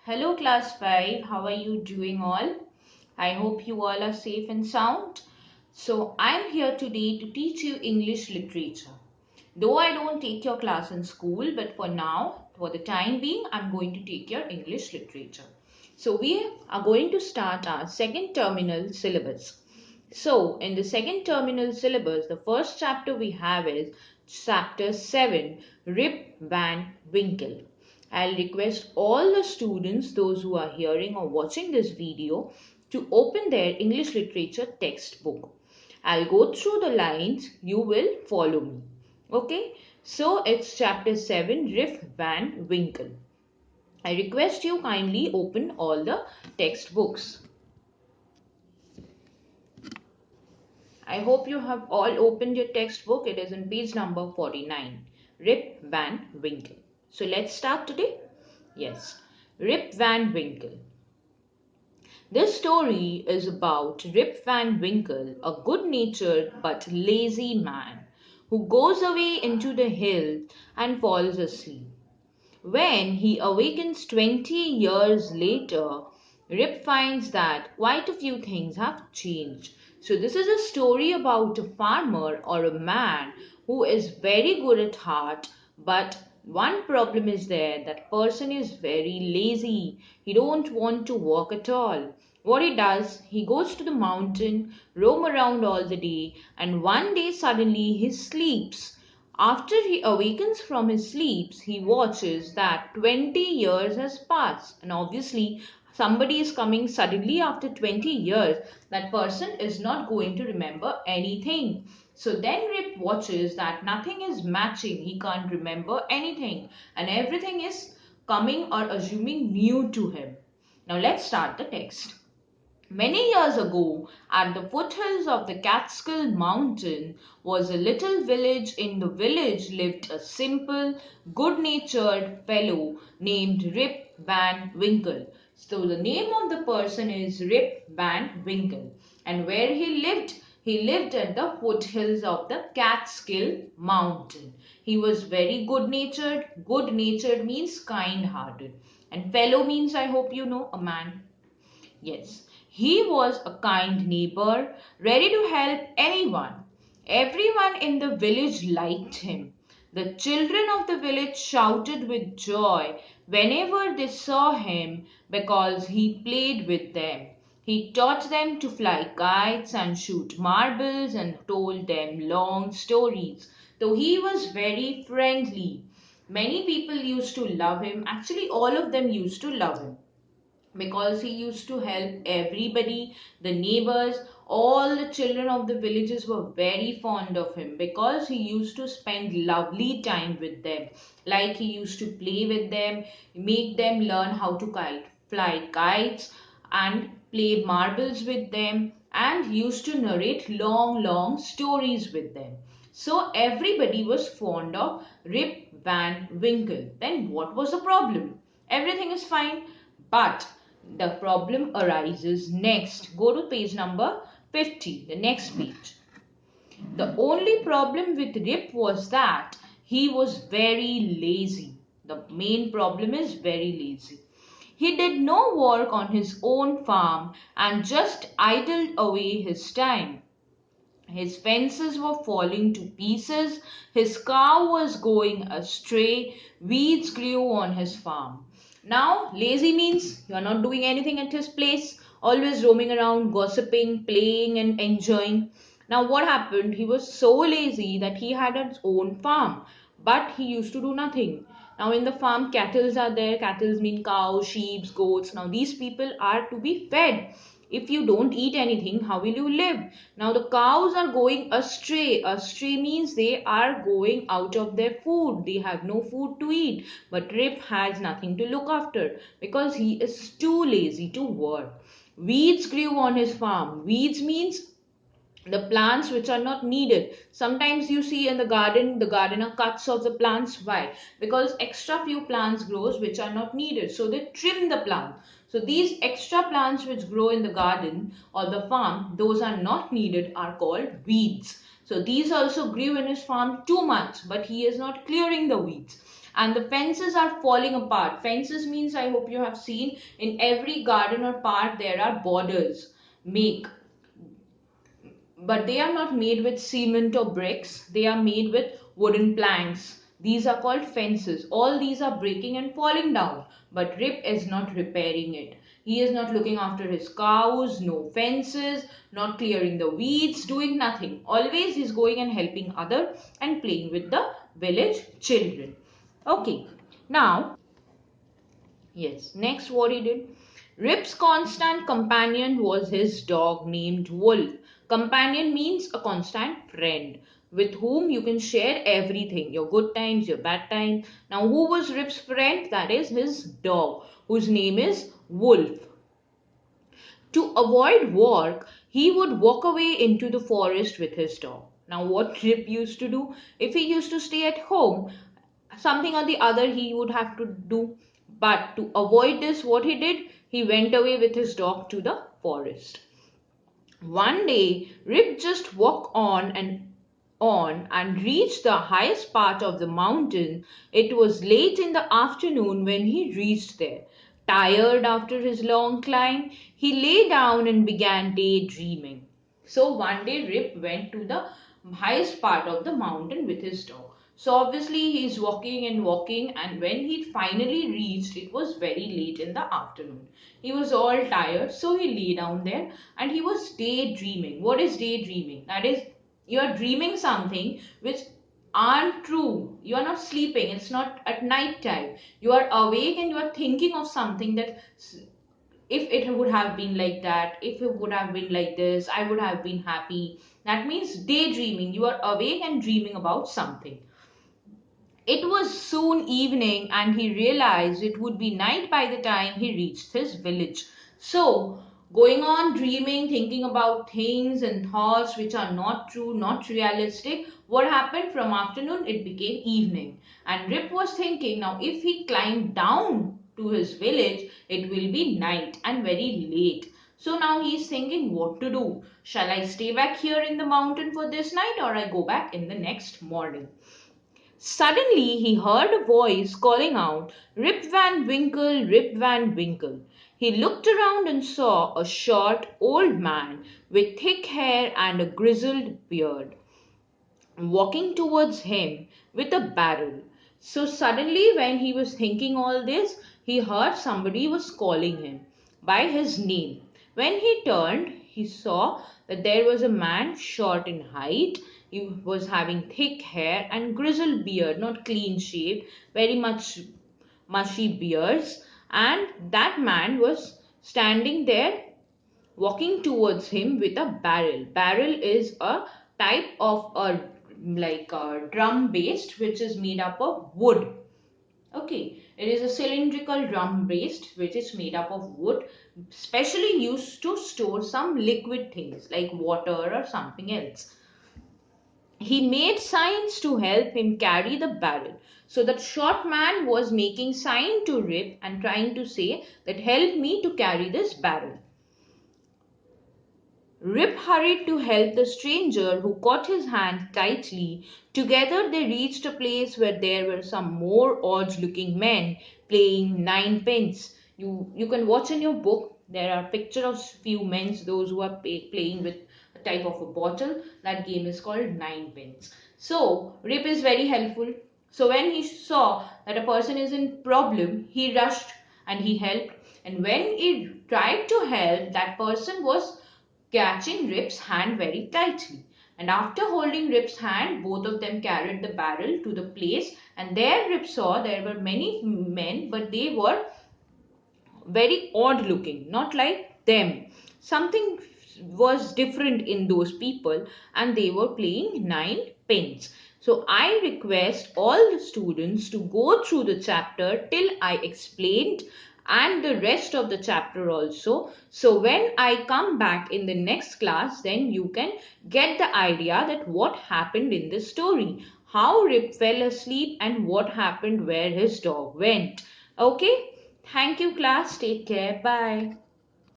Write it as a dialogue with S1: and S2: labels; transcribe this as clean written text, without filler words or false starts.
S1: Hello class 5, how are you doing all? I hope you all are safe and sound. So I am here today to teach you English literature. Though I don't take your class in school, but for now, for the time being, I'm going to take your English literature. So we are going to start our second terminal syllabus. So in the second terminal syllabus, the first chapter we have is chapter 7, Rip Van Winkle. I'll request all the students, those who are hearing or watching this video, to open their English literature textbook. I'll go through the lines, you will follow me. Okay, so it's chapter 7, Rip Van Winkle. I request you kindly open all the textbooks. I hope you have all opened your textbook. It is in page number 49. Rip Van Winkle. So let's start today. Yes, Rip Van Winkle. This story is about Rip Van Winkle, a good-natured but lazy man who goes away into the hills and falls asleep. When he awakens 20 years later, Rip finds that quite a few things have changed. So, this is a story about a farmer or a man who is very good at heart, but one problem is there, that person is very lazy. He don't want to work at all. What he does, he goes to the mountain, roam around all the day, and one day suddenly he sleeps. After he awakens from his sleeps, he watches that 20 years has passed. And obviously, somebody is coming suddenly after 20 years. That person is not going to remember anything. So then Rip watches that nothing is matching. He can't remember anything. And everything is coming or assuming new to him. Now let's start the text. Many years ago, at the foothills of the Catskill Mountain, was a little village. In the village lived a simple, good-natured fellow named Rip Van Winkle. So the name of the person is Rip Van Winkle. And where he lived at the foothills of the Catskill Mountain. He was very good-natured. Good-natured means kind-hearted. And fellow means, I hope you know, a man. Yes, he was a kind neighbor, ready to help anyone. Everyone in the village liked him. The children of the village shouted with joy whenever they saw him because he played with them. He taught them to fly kites and shoot marbles and told them long stories. Though he was very friendly, many people used to love him. Actually, all of them used to love him because he used to help everybody, the neighbors, all the children of the villages were very fond of him because he used to spend lovely time with them. Like he used to play with them, make them learn how to fly kites and play marbles with them, and used to narrate long stories with them. So everybody was fond of Rip Van Winkle. Then what was the problem? Everything is fine, but the problem arises next. Go to page number 50, the next page. The only problem with Rip was that he was very lazy. The main problem is very lazy. He did no work on his own farm and just idled away his time. His fences were falling to pieces, his cow was going astray, weeds grew on his farm. Now, lazy means you're not doing anything at his place, always roaming around, gossiping, playing, and enjoying. Now, what happened? He was so lazy that he had his own farm, but he used to do nothing. Now, in the farm, cattle are there. Cattle mean cows, sheep, goats. Now, these people are to be fed. If you don't eat anything, how will you live? Now the cows are going astray. Astray means they are going out of their food. They have no food to eat. But Rip has nothing to look after because he is too lazy to work. Weeds grew on his farm. Weeds means the plants which are not needed. Sometimes you see in the garden, the gardener cuts off the plants. Why? Because extra few plants grows which are not needed, so they trim the plant. So these extra plants which grow in the garden or the farm, those are not needed, are called weeds. So these also grew in his farm too much, but he is not clearing the weeds. and the fences are falling apart. Fences means, I hope you have seen, in every garden or park there are borders make, but they are not made with cement or bricks, they are made with wooden planks. These are called fences. All these are breaking and falling down, but Rip is not repairing it. He is not looking after his cows, no fences, not clearing the weeds, doing nothing. Always he's going and helping other and playing with the village children. Okay, now yes, next what he did. Rip's constant companion was his dog named Wolf. Companion means a constant friend with whom you can share everything, your good times, your bad times. Now, who was Rip's friend? That is his dog, whose name is Wolf. To avoid work, he would walk away into the forest with his dog. Now, what Rip used to do, if he used to stay at home, something or the other he would have to do. But to avoid this, what he did, he went away with his dog to the forest. One day, Rip just walked on and reached the highest part of the mountain. It was late in the afternoon when he reached there. Tired after his long climb, he lay down and began daydreaming. So one day Rip went to the highest part of the mountain with his dog. So obviously he's walking and walking, and when he finally reached, it was very late in the afternoon. He was all tired, so he lay down there and he was daydreaming. What is daydreaming? That is, you are dreaming something which aren't true. You are not sleeping. It's not at night time. You are awake and you are thinking of something that if it would have been like that, if it would have been like this, I would have been happy. That means daydreaming. You are awake and dreaming about something. It was soon evening, and he realized it would be night by the time he reached his village. So, going on dreaming, thinking about things and thoughts which are not true, not realistic, what happened from afternoon? It became evening. And Rip was thinking, now if he climbed down to his village, it will be night and very late. So now he's thinking what to do. Shall I stay back here in the mountain for this night, or I go back in the next morning? Suddenly he heard a voice calling out, Rip Van Winkle, Rip Van Winkle. He looked around and saw a short old man with thick hair and a grizzled beard walking towards him with a barrel. So suddenly, when he was thinking all this, he heard somebody was calling him by his name. When he turned, he saw that there was a man short in height. He was having thick hair and grizzled beard, not clean shaved, very much mushy beards, and that man was standing there walking towards him with a barrel. Barrel is a type of a like a drum based which is made up of wood. Okay, it is a cylindrical drum based which is made up of wood, specially used to store some liquid things like water or something else. He made signs to help him carry the barrel. So that short man was making sign to Rip and trying to say that help me to carry this barrel. Rip hurried to help the stranger, who caught his hand tightly. Together they reached a place where there were some more odd-looking men playing ninepins. You can watch in your book. There are pictures of few men, those who are playing with a type of a bottle. That game is called ninepins. So Rip is very helpful. So when he saw that a person is in problem, he rushed and he helped. And when he tried to help, that person was catching Rip's hand very tightly. And after holding Rip's hand, both of them carried the barrel to the place. And there Rip saw there were many men, but they were very odd looking, not like them. Something was different in those people, and they were playing nine pins. So I request all the students to go through the chapter till I explained and the rest of the chapter also. So when I come back in the next class, then you can get the idea that what happened in the story, how Rip fell asleep and what happened where his dog went. Okay. Thank you, class. Take care. Bye.